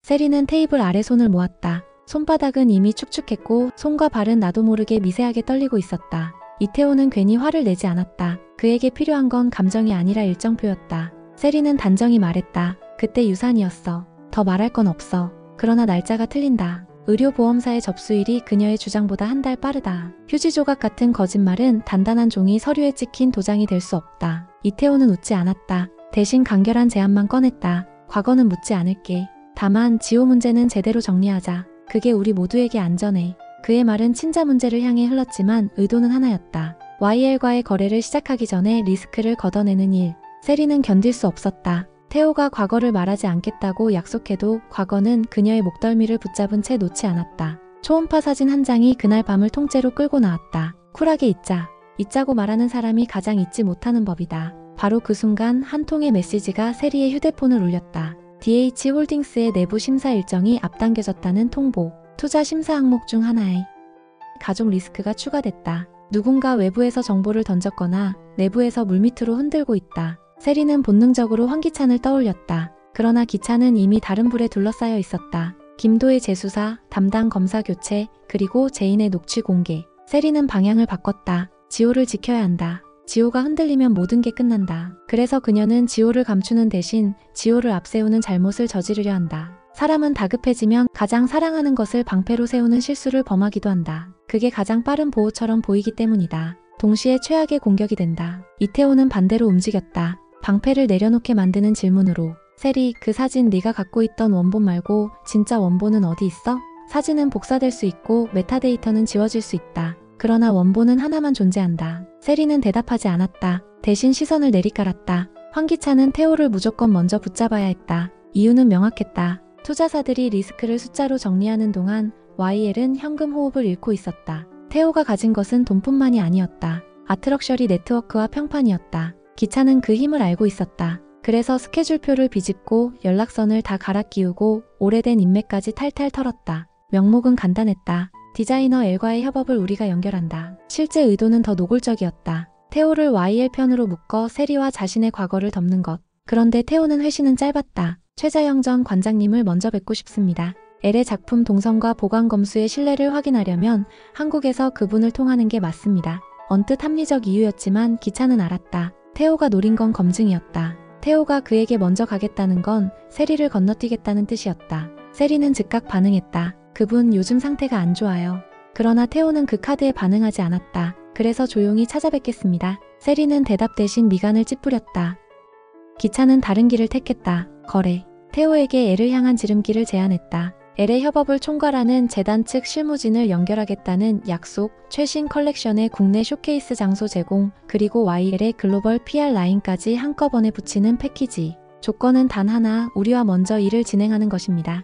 세리는 테이블 아래 손을 모았다. 손바닥은 이미 축축했고 손과 발은 나도 모르게 미세하게 떨리고 있었다. 이태호는 괜히 화를 내지 않았다. 그에게 필요한 건 감정이 아니라 일정표였다. 세리는 단정히 말했다. 그때 유산이었어. 더 말할 건 없어. 그러나 날짜가 틀린다. 의료보험사의 접수일이 그녀의 주장보다 한 달 빠르다. 휴지 조각 같은 거짓말은 단단한 종이 서류에 찍힌 도장이 될 수 없다. 이태호는 웃지 않았다. 대신 간결한 제안만 꺼냈다. 과거는 묻지 않을게. 다만 지호 문제는 제대로 정리하자. 그게 우리 모두에게 안전해. 그의 말은 친자 문제를 향해 흘렀지만 의도는 하나였다. YL과의 거래를 시작하기 전에 리스크를 걷어내는 일. 세리는 견딜 수 없었다. 태호가 과거를 말하지 않겠다고 약속해도 과거는 그녀의 목덜미를 붙잡은 채 놓지 않았다. 초음파 사진 한 장이 그날 밤을 통째로 끌고 나왔다. 쿨하게 잊자. 잊자고 말하는 사람이 가장 잊지 못하는 법이다. 바로 그 순간 한 통의 메시지가 세리의 휴대폰을 울렸다. DH홀딩스의 내부 심사 일정이 앞당겨졌다는 통보. 투자 심사 항목 중 하나에 가족 리스크가 추가됐다. 누군가 외부에서 정보를 던졌거나 내부에서 물밑으로 흔들고 있다. 세리는 본능적으로 황기찬을 떠올렸다. 그러나 기찬은 이미 다른 불에 둘러싸여 있었다. 김도의 재수사, 담당 검사 교체, 그리고 제인의 녹취 공개. 세리는 방향을 바꿨다. 지호를 지켜야 한다. 지호가 흔들리면 모든 게 끝난다. 그래서 그녀는 지호를 감추는 대신 지호를 앞세우는 잘못을 저지르려 한다. 사람은 다급해지면 가장 사랑하는 것을 방패로 세우는 실수를 범하기도 한다. 그게 가장 빠른 보호처럼 보이기 때문이다. 동시에 최악의 공격이 된다. 이태호는 반대로 움직였다. 방패를 내려놓게 만드는 질문으로. 세리, 그 사진 네가 갖고 있던 원본 말고 진짜 원본은 어디 있어? 사진은 복사될 수 있고 메타데이터는 지워질 수 있다. 그러나 원본은 하나만 존재한다. 세리는 대답하지 않았다. 대신 시선을 내리깔았다. 황기찬은 태호를 무조건 먼저 붙잡아야 했다. 이유는 명확했다. 투자사들이 리스크를 숫자로 정리하는 동안 YL은 현금 호흡을 잃고 있었다. 태호가 가진 것은 돈뿐만이 아니었다. 아트럭셔리 네트워크와 평판이었다. 기찬은 그 힘을 알고 있었다. 그래서 스케줄표를 비집고 연락선을 다 갈아 끼우고 오래된 인맥까지 탈탈 털었다. 명목은 간단했다. 디자이너 L과의 협업을 우리가 연결한다. 실제 의도는 더 노골적이었다. 태호를 YL 편으로 묶어 세리와 자신의 과거를 덮는 것. 그런데 태호는 회신은 짧았다. 최자영 전 관장님을 먼저 뵙고 싶습니다. L의 작품 동선과 보관 검수의 신뢰를 확인하려면 한국에서 그분을 통하는 게 맞습니다. 언뜻 합리적 이유였지만 기찬은 알았다. 태호가 노린 건 검증이었다. 태호가 그에게 먼저 가겠다는 건 세리를 건너뛰겠다는 뜻이었다. 세리는 즉각 반응했다. 그분 요즘 상태가 안 좋아요. 그러나 태호는 그 카드에 반응하지 않았다. 그래서 조용히 찾아뵙겠습니다. 세리는 대답 대신 미간을 찌푸렸다. 기찬은 다른 길을 택했다. 거래. 태호에게 L을 향한 지름길을 제안했다. L의 협업을 총괄하는 재단 측 실무진을 연결하겠다는 약속, 최신 컬렉션의 국내 쇼케이스 장소 제공, 그리고 YL의 글로벌 PR 라인까지 한꺼번에 붙이는 패키지. 조건은 단 하나, 우리와 먼저 일을 진행하는 것입니다.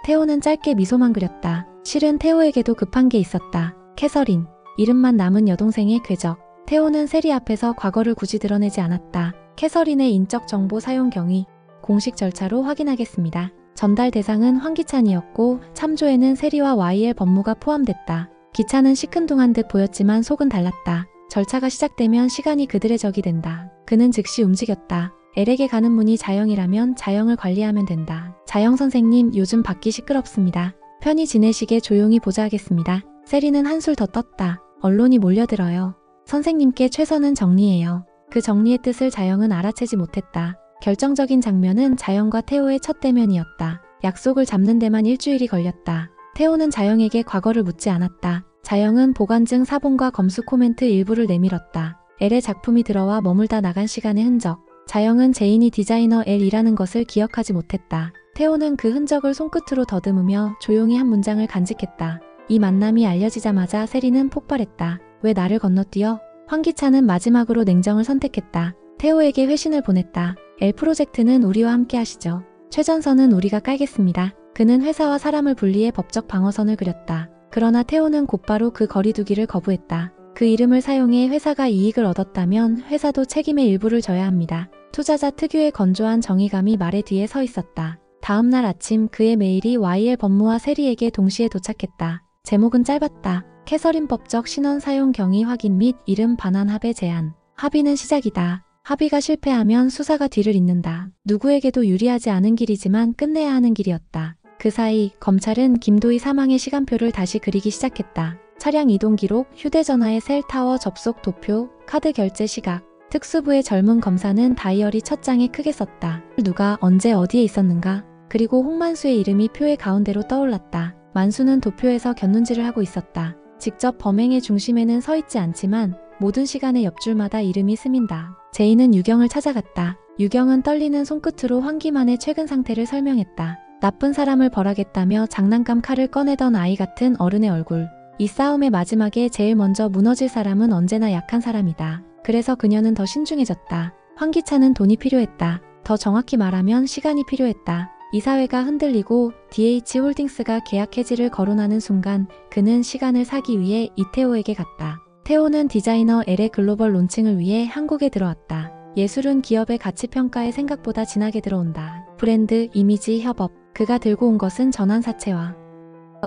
태호는 짧게 미소만 그렸다. 실은 태호에게도 급한 게 있었다. 캐서린. 이름만 남은 여동생의 궤적. 태호는 세리 앞에서 과거를 굳이 드러내지 않았다. 캐서린의 인적 정보 사용 경위. 공식 절차로 확인하겠습니다. 전달 대상은 황기찬이었고 참조에는 세리와 YL 법무가 포함됐다. 기찬은 시큰둥한 듯 보였지만 속은 달랐다. 절차가 시작되면 시간이 그들의 적이 된다. 그는 즉시 움직였다. L에게 가는 문이 자영이라면 자영을 관리하면 된다. 자영 선생님, 요즘 밖이 시끄럽습니다. 편히 지내시게 조용히 보좌하겠습니다. 세리는 한술 더 떴다. 언론이 몰려들어요. 선생님께 최선은 정리해요. 그 정리의 뜻을 자영은 알아채지 못했다. 결정적인 장면은 자영과 태호의 첫 대면이었다. 약속을 잡는 데만 일주일이 걸렸다. 태호는 자영에게 과거를 묻지 않았다. 자영은 보관증 사본과 검수 코멘트 일부를 내밀었다. L의 작품이 들어와 머물다 나간 시간의 흔적. 자영은 제인이 디자이너 L이라는 것을 기억하지 못했다. 태호는 그 흔적을 손끝으로 더듬으며 조용히 한 문장을 간직했다. 이 만남이 알려지자마자 세리는 폭발했다. 왜 나를 건너뛰어? 황기찬은 마지막으로 냉정을 선택했다. 태호에게 회신을 보냈다. L 프로젝트는 우리와 함께 하시죠. 최전선은 우리가 깔겠습니다. 그는 회사와 사람을 분리해 법적 방어선을 그렸다. 그러나 태호는 곧바로 그 거리두기를 거부했다. 그 이름을 사용해 회사가 이익을 얻었다면 회사도 책임의 일부를 져야 합니다. 투자자 특유의 건조한 정의감이 말의 뒤에 서 있었다. 다음 날 아침 그의 메일이 YL 법무와 세리에게 동시에 도착했다. 제목은 짧았다. 캐서린 법적 신원 사용 경위 확인 및 이름 반환 합의 제안. 합의는 시작이다. 합의가 실패하면 수사가 뒤를 잇는다. 누구에게도 유리하지 않은 길이지만 끝내야 하는 길이었다. 그 사이 검찰은 김도희 사망의 시간표를 다시 그리기 시작했다. 차량 이동 기록, 휴대전화의 셀타워 접속 도표, 카드 결제 시각. 특수부의 젊은 검사는 다이어리 첫 장에 크게 썼다. 누가 언제 어디에 있었는가? 그리고 홍만수의 이름이 표의 가운데로 떠올랐다. 만수는 도표에서 곁눈질을 하고 있었다. 직접 범행의 중심에는 서 있지 않지만 모든 시간의 옆줄마다 이름이 스민다. 제이는 유경을 찾아갔다. 유경은 떨리는 손끝으로 황기만의 최근 상태를 설명했다. 나쁜 사람을 벌하겠다며 장난감 칼을 꺼내던 아이 같은 어른의 얼굴. 이 싸움의 마지막에 제일 먼저 무너질 사람은 언제나 약한 사람이다. 그래서 그녀는 더 신중해졌다. 황기찬은 돈이 필요했다. 더 정확히 말하면 시간이 필요했다. 이사회가 흔들리고 DH홀딩스가 계약 해지를 거론하는 순간 그는 시간을 사기 위해 이태호에게 갔다. 태호는 디자이너 L의 글로벌 론칭을 위해 한국에 들어왔다. 예술은 기업의 가치평가에 생각보다 진하게 들어온다. 브랜드, 이미지, 협업. 그가 들고 온 것은 전환사채와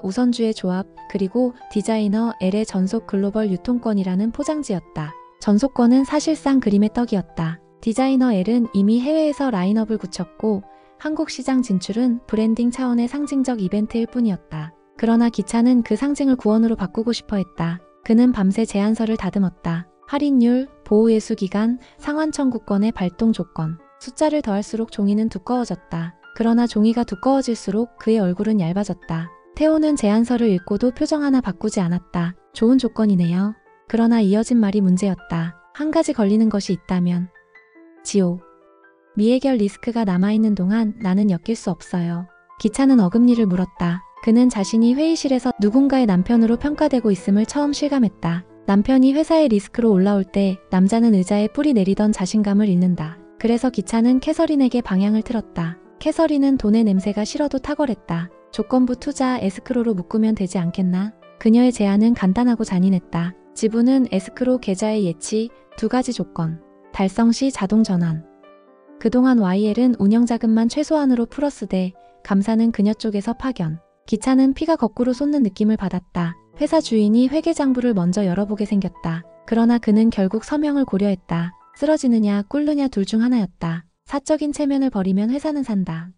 우선주의 조합, 그리고 디자이너 L의 전속 글로벌 유통권이라는 포장지였다. 전속권은 사실상 그림의 떡이었다. 디자이너 L은 이미 해외에서 라인업을 굳혔고 한국 시장 진출은 브랜딩 차원의 상징적 이벤트일 뿐이었다. 그러나 기차는 그 상징을 구원으로 바꾸고 싶어 했다. 그는 밤새 제안서를 다듬었다. 할인율, 보호예수 기간, 상환 청구권의 발동 조건. 숫자를 더할수록 종이는 두꺼워졌다. 그러나 종이가 두꺼워질수록 그의 얼굴은 얇아졌다. 태호는 제안서를 읽고도 표정 하나 바꾸지 않았다. 좋은 조건이네요. 그러나 이어진 말이 문제였다. 한 가지 걸리는 것이 있다면. 지옥. 미해결 리스크가 남아있는 동안 나는 엮일 수 없어요. 기차는 어금니를 물었다. 그는 자신이 회의실에서 누군가의 남편으로 평가되고 있음을 처음 실감했다. 남편이 회사의 리스크로 올라올 때 남자는 의자에 뿌리 내리던 자신감을 잃는다. 그래서 기차는 캐서린에게 방향을 틀었다. 캐서린은 돈의 냄새가 싫어도 탁월했다. 조건부 투자 에스크로로 묶으면 되지 않겠나? 그녀의 제안은 간단하고 잔인했다. 지분은 에스크로 계좌에 예치, 2가지 조건. 달성 시 자동 전환. 그동안 YL은 운영자금만 최소한으로 풀었으되 감사는 그녀 쪽에서 파견. 기차는 피가 거꾸로 솟는 느낌을 받았다. 회사 주인이 회계장부를 먼저 열어보게 생겼다. 그러나 그는 결국 서명을 고려했다. 쓰러지느냐 꿇느냐 둘 중 하나였다. 사적인 체면을 버리면 회사는 산다.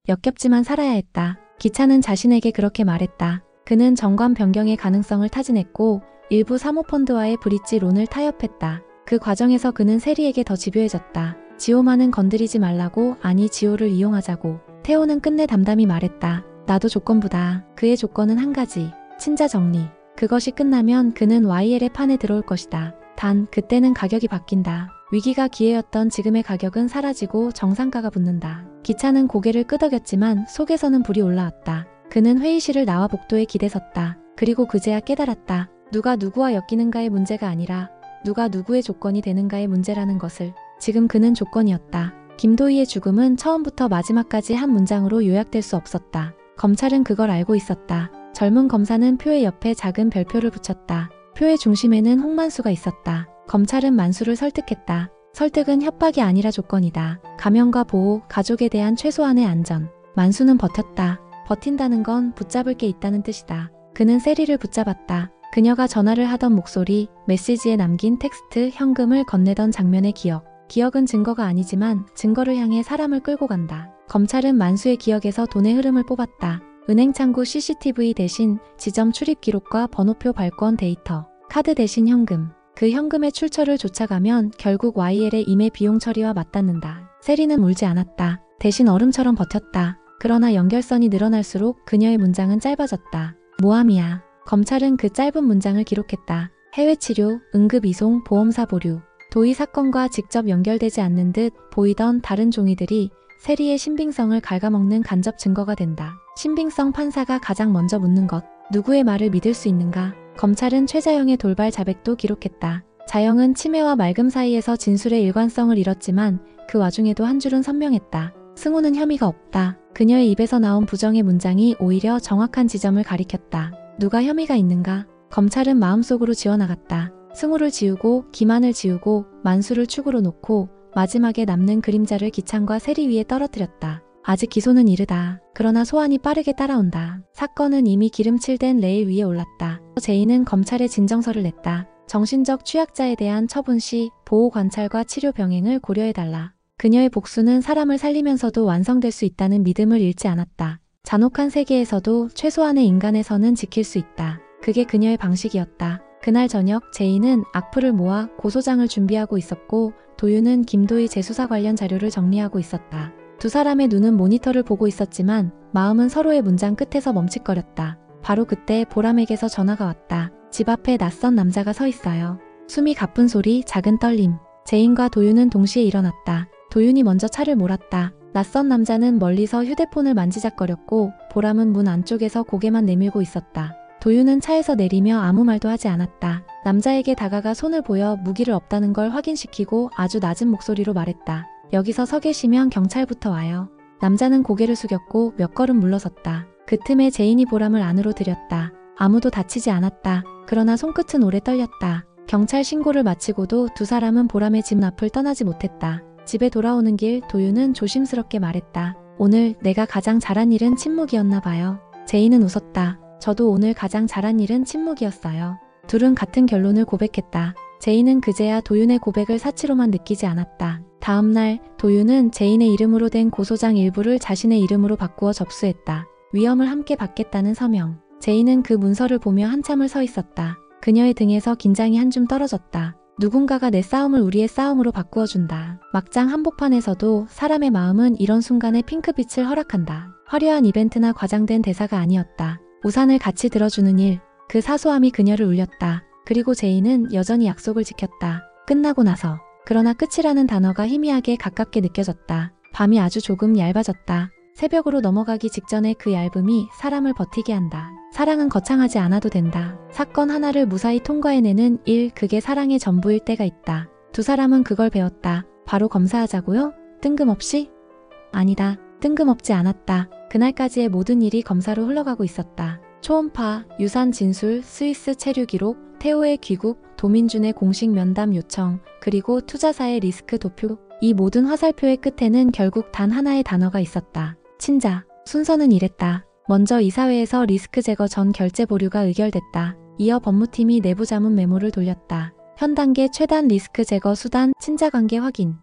역겹지만 살아야 했다. 기차는 자신에게 그렇게 말했다. 그는 정관 변경의 가능성을 타진했고 일부 사모펀드와의 브릿지 론을 타협했다. 그 과정에서 그는 세리에게 더 집요해졌다. 지호만은 건드리지 말라고, 아니 지호를 이용하자고. 태호는 끝내 담담히 말했다. 나도 조건부다. 그의 조건은 한 가지. 친자 정리. 그것이 끝나면 그는 YL의 판에 들어올 것이다. 단 그때는 가격이 바뀐다. 위기가 기회였던 지금의 가격은 사라지고 정상가가 붙는다. 기차는 고개를 끄덕였지만 속에서는 불이 올라왔다. 그는 회의실을 나와 복도에 기대섰다. 그리고 그제야 깨달았다. 누가 누구와 엮이는가의 문제가 아니라 누가 누구의 조건이 되는가의 문제라는 것을. 지금 그는 조건이었다. 김도희의 죽음은 처음부터 마지막까지 한 문장으로 요약될 수 없었다. 검찰은 그걸 알고 있었다. 젊은 검사는 표의 옆에 작은 별표를 붙였다. 표의 중심에는 홍만수가 있었다. 검찰은 만수를 설득했다. 설득은 협박이 아니라 조건이다. 가면과 보호, 가족에 대한 최소한의 안전. 만수는 버텼다. 버틴다는 건 붙잡을 게 있다는 뜻이다. 그는 세리를 붙잡았다. 그녀가 전화를 하던 목소리, 메시지에 남긴 텍스트, 현금을 건네던 장면의 기억. 기억은 증거가 아니지만 증거를 향해 사람을 끌고 간다. 검찰은 만수의 기억에서 돈의 흐름을 뽑았다. 은행 창구 CCTV 대신 지점 출입 기록과 번호표 발권 데이터, 카드 대신 현금. 그 현금의 출처를 쫓아가면 결국 YL의 임의 비용 처리와 맞닿는다. 세리는 울지 않았다. 대신 얼음처럼 버텼다. 그러나 연결선이 늘어날수록 그녀의 문장은 짧아졌다. 모함이야. 검찰은 그 짧은 문장을 기록했다. 해외 치료, 응급 이송, 보험사 보류. 도희 사건과 직접 연결되지 않는 듯 보이던 다른 종이들이 세리의 신빙성을 갉아먹는 간접 증거가 된다. 신빙성 판사가 가장 먼저 묻는 것. 누구의 말을 믿을 수 있는가? 검찰은 최자영의 돌발 자백도 기록했다. 자영은 치매와 맑음 사이에서 진술의 일관성을 잃었지만 그 와중에도 한 줄은 선명했다. 승우는 혐의가 없다. 그녀의 입에서 나온 부정의 문장이 오히려 정확한 지점을 가리켰다. 누가 혐의가 있는가? 검찰은 마음속으로 지어나갔다. 승우를 지우고 기만을 지우고 만수를 축으로 놓고 마지막에 남는 그림자를 기찬과 세리 위에 떨어뜨렸다. 아직 기소는 이르다. 그러나 소환이 빠르게 따라온다. 사건은 이미 기름칠된 레일 위에 올랐다. 제이는 검찰에 진정서를 냈다. 정신적 취약자에 대한 처분 시 보호 관찰과 치료 병행을 고려해달라. 그녀의 복수는 사람을 살리면서도 완성될 수 있다는 믿음을 잃지 않았다. 잔혹한 세계에서도 최소한의 인간의 선은 지킬 수 있다. 그게 그녀의 방식이었다. 그날 저녁 제이는 악플을 모아 고소장을 준비하고 있었고 도윤은 김도희 재수사 관련 자료를 정리하고 있었다. 두 사람의 눈은 모니터를 보고 있었지만 마음은 서로의 문장 끝에서 멈칫거렸다. 바로 그때 보람에게서 전화가 왔다. 집 앞에 낯선 남자가 서 있어요. 숨이 가쁜 소리, 작은 떨림. 제인과 도윤은 동시에 일어났다. 도윤이 먼저 차를 몰았다. 낯선 남자는 멀리서 휴대폰을 만지작거렸고 보람은 문 안쪽에서 고개만 내밀고 있었다. 도윤은 차에서 내리며 아무 말도 하지 않았다. 남자에게 다가가 손을 보여 무기를 없다는 걸 확인시키고 아주 낮은 목소리로 말했다. 여기서 서 계시면 경찰부터 와요. 남자는 고개를 숙였고 몇 걸음 물러섰다. 그 틈에 제인이 보람을 안으로 들였다. 아무도 다치지 않았다. 그러나 손끝은 오래 떨렸다. 경찰 신고를 마치고도 두 사람은 보람의 집 앞을 떠나지 못했다. 집에 돌아오는 길 도윤은 조심스럽게 말했다. 오늘 내가 가장 잘한 일은 침묵이었나 봐요. 제인은 웃었다. 저도 오늘 가장 잘한 일은 침묵이었어요. 둘은 같은 결론을 고백했다. 제인은 그제야 도윤의 고백을 사치로만 느끼지 않았다. 다음날 도윤은 제인의 이름으로 된 고소장 일부를 자신의 이름으로 바꾸어 접수했다. 위험을 함께 받겠다는 서명. 제인은 그 문서를 보며 한참을 서 있었다. 그녀의 등에서 긴장이 한 줌 떨어졌다. 누군가가 내 싸움을 우리의 싸움으로 바꾸어준다. 막장 한복판에서도 사람의 마음은 이런 순간에 핑크빛을 허락한다. 화려한 이벤트나 과장된 대사가 아니었다. 우산을 같이 들어주는 일. 그 사소함이 그녀를 울렸다. 그리고 제인은 여전히 약속을 지켰다. 끝나고 나서. 그러나 끝이라는 단어가 희미하게 가깝게 느껴졌다. 밤이 아주 조금 얇아졌다. 새벽으로 넘어가기 직전에 그 얇음이 사람을 버티게 한다. 사랑은 거창하지 않아도 된다. 사건 하나를 무사히 통과해내는 일, 그게 사랑의 전부일 때가 있다. 두 사람은 그걸 배웠다. 바로 검사하자고요? 뜬금없이? 아니다. 뜬금없지 않았다. 그날까지의 모든 일이 검사로 흘러가고 있었다. 초음파, 유산 진술, 스위스 체류 기록, 태호의 귀국, 도민준의 공식 면담 요청, 그리고 투자사의 리스크 도표. 이 모든 화살표의 끝에는 결국 단 하나의 단어가 있었다. 친자. 순서는 이랬다. 먼저 이사회에서 리스크 제거 전 결제 보류가 의결됐다. 이어 법무팀이 내부 자문 메모를 돌렸다. 현 단계 최단 리스크 제거 수단, 친자 관계 확인.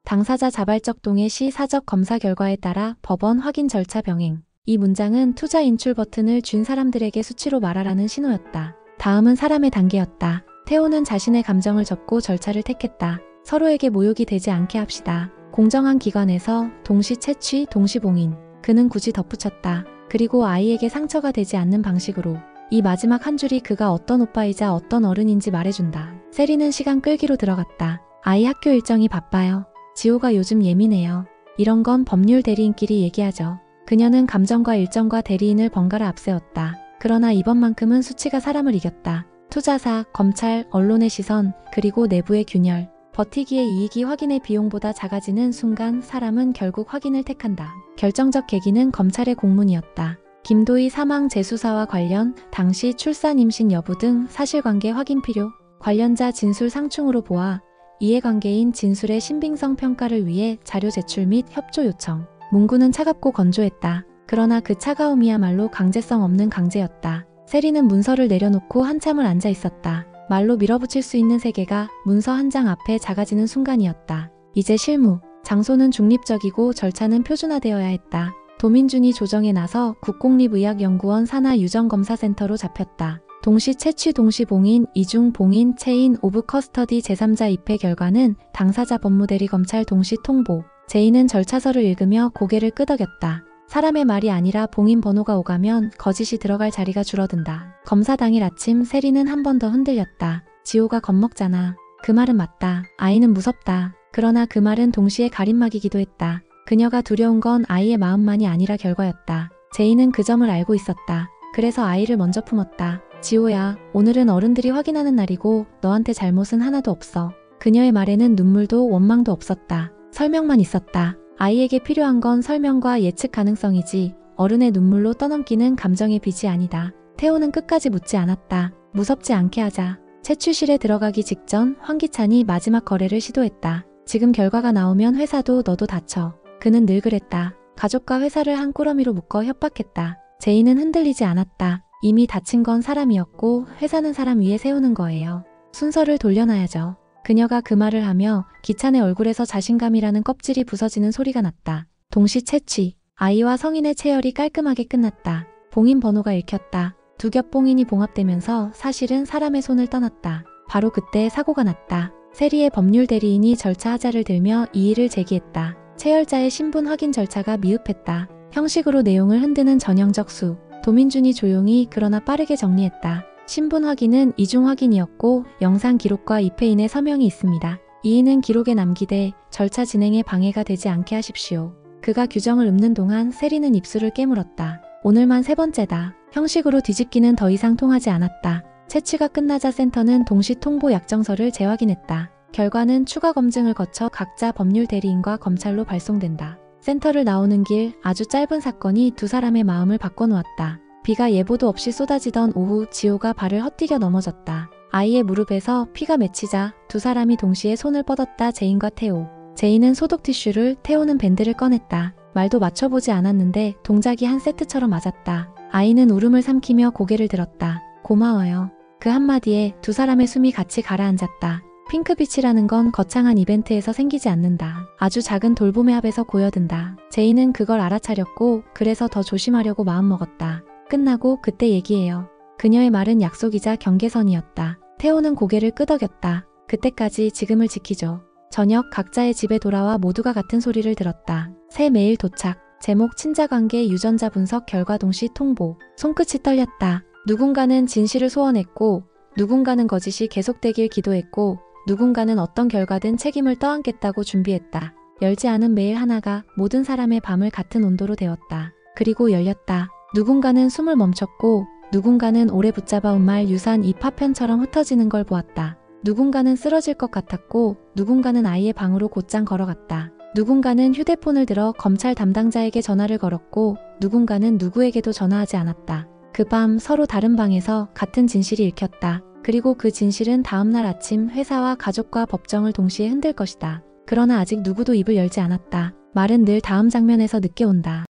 당사자 자발적 동의 시 사적 검사 결과에 따라 법원 확인 절차 병행. 이 문장은 투자 인출 버튼을 쥔 사람들에게 수치로 말하라는 신호였다. 다음은 사람의 단계였다. 태호는 자신의 감정을 접고 절차를 택했다. 서로에게 모욕이 되지 않게 합시다. 공정한 기관에서 동시 채취, 동시 봉인. 그는 굳이 덧붙였다. 그리고 아이에게 상처가 되지 않는 방식으로. 이 마지막 한 줄이 그가 어떤 오빠이자 어떤 어른인지 말해준다. 세리는 시간 끌기로 들어갔다. 아이 학교 일정이 바빠요. 지호가 요즘 예민해요. 이런 건 법률 대리인끼리 얘기하죠. 그녀는 감정과 일정과 대리인을 번갈아 앞세웠다. 그러나 이번만큼은 수치가 사람을 이겼다. 투자사, 검찰, 언론의 시선, 그리고 내부의 균열. 버티기의 이익이 확인의 비용보다 작아지는 순간 사람은 결국 확인을 택한다. 결정적 계기는 검찰의 공문이었다. 김도희 사망 재수사와 관련, 당시 출산 임신 여부 등 사실관계 확인 필요, 관련자 진술 상충으로 보아 이해관계인 진술의 신빙성 평가를 위해 자료 제출 및 협조 요청. 문구는 차갑고 건조했다. 그러나 그 차가움이야말로 강제성 없는 강제였다. 세리는 문서를 내려놓고 한참을 앉아 있었다. 말로 밀어붙일 수 있는 세계가 문서 한 장 앞에 작아지는 순간이었다. 이제 실무. 장소는 중립적이고 절차는 표준화되어야 했다. 도민준이 조정에 나서 국공립의학연구원 산하유전검사센터로 잡혔다. 동시 채취 동시 봉인, 이중 봉인, 체인, 오브 커스터디 제3자 입회 결과는 당사자 법무대리 검찰 동시 통보. 제인은 절차서를 읽으며 고개를 끄덕였다. 사람의 말이 아니라 봉인 번호가 오가면 거짓이 들어갈 자리가 줄어든다. 검사 당일 아침 세리는 한 번 더 흔들렸다. 지호가 겁먹잖아. 그 말은 맞다. 아이는 무섭다. 그러나 그 말은 동시에 가림막이기도 했다. 그녀가 두려운 건 아이의 마음만이 아니라 결과였다. 제인은 그 점을 알고 있었다. 그래서 아이를 먼저 품었다. 지호야, 오늘은 어른들이 확인하는 날이고 너한테 잘못은 하나도 없어. 그녀의 말에는 눈물도 원망도 없었다. 설명만 있었다. 아이에게 필요한 건 설명과 예측 가능성이지 어른의 눈물로 떠넘기는 감정의 빚이 아니다. 태호는 끝까지 묻지 않았다. 무섭지 않게 하자. 채취실에 들어가기 직전 황기찬이 마지막 거래를 시도했다. 지금 결과가 나오면 회사도 너도 다쳐. 그는 늘 그랬다. 가족과 회사를 한 꾸러미로 묶어 협박했다. 제인은 흔들리지 않았다. 이미 다친 건 사람이었고 회사는 사람 위에 세우는 거예요. 순서를 돌려놔야죠. 그녀가 그 말을 하며 기찬의 얼굴에서 자신감이라는 껍질이 부서지는 소리가 났다. 동시 채취. 아이와 성인의 체열이 깔끔하게 끝났다. 봉인 번호가 읽혔다. 두 겹 봉인이 봉합되면서 사실은 사람의 손을 떠났다. 바로 그때 사고가 났다. 세리의 법률 대리인이 절차 하자를 들며 이의를 제기했다. 체열자의 신분 확인 절차가 미흡했다. 형식으로 내용을 흔드는 전형적 수. 도민준이 조용히 그러나 빠르게 정리했다. 신분 확인은 이중 확인이었고 영상 기록과 입회인의 서명이 있습니다. 이의는 기록에 남기되 절차 진행에 방해가 되지 않게 하십시오. 그가 규정을 읊는 동안 세리는 입술을 깨물었다. 오늘만 세 번째다. 형식으로 뒤집기는 더 이상 통하지 않았다. 채취가 끝나자 센터는 동시 통보 약정서를 재확인했다. 결과는 추가 검증을 거쳐 각자 법률 대리인과 검찰로 발송된다. 센터를 나오는 길 아주 짧은 사건이 두 사람의 마음을 바꿔놓았다. 비가 예보도 없이 쏟아지던 오후 지호가 발을 헛디뎌 넘어졌다. 아이의 무릎에서 피가 맺히자 두 사람이 동시에 손을 뻗었다. 제인과 태호. 제인은 소독 티슈를, 태호는 밴드를 꺼냈다. 말도 맞춰보지 않았는데 동작이 한 세트처럼 맞았다. 아이는 울음을 삼키며 고개를 들었다. 고마워요. 그 한마디에 두 사람의 숨이 같이 가라앉았다. 핑크빛이라는 건 거창한 이벤트에서 생기지 않는다. 아주 작은 돌봄의 합에서 고여든다. 제인은 그걸 알아차렸고 그래서 더 조심하려고 마음먹었다. 끝나고 그때 얘기해요. 그녀의 말은 약속이자 경계선이었다. 태호는 고개를 끄덕였다. 그때까지 지금을 지키죠. 저녁 각자의 집에 돌아와 모두가 같은 소리를 들었다. 새 메일 도착. 제목 친자관계 유전자 분석 결과 동시 통보. 손끝이 떨렸다. 누군가는 진실을 소원했고 누군가는 거짓이 계속되길 기도했고 누군가는 어떤 결과든 책임을 떠안겠다고 준비했다. 열지 않은 메일 하나가 모든 사람의 밤을 같은 온도로 데웠다. 그리고 열렸다. 누군가는 숨을 멈췄고 누군가는 오래 붙잡아온 말 유산 이 파편처럼 흩어지는 걸 보았다. 누군가는 쓰러질 것 같았고 누군가는 아이의 방으로 곧장 걸어갔다. 누군가는 휴대폰을 들어 검찰 담당자에게 전화를 걸었고 누군가는 누구에게도 전화하지 않았다. 그 밤 서로 다른 방에서 같은 진실이 읽혔다. 그리고 그 진실은 다음날 아침 회사와 가족과 법정을 동시에 흔들 것이다. 그러나 아직 누구도 입을 열지 않았다. 말은 늘 다음 장면에서 늦게 온다.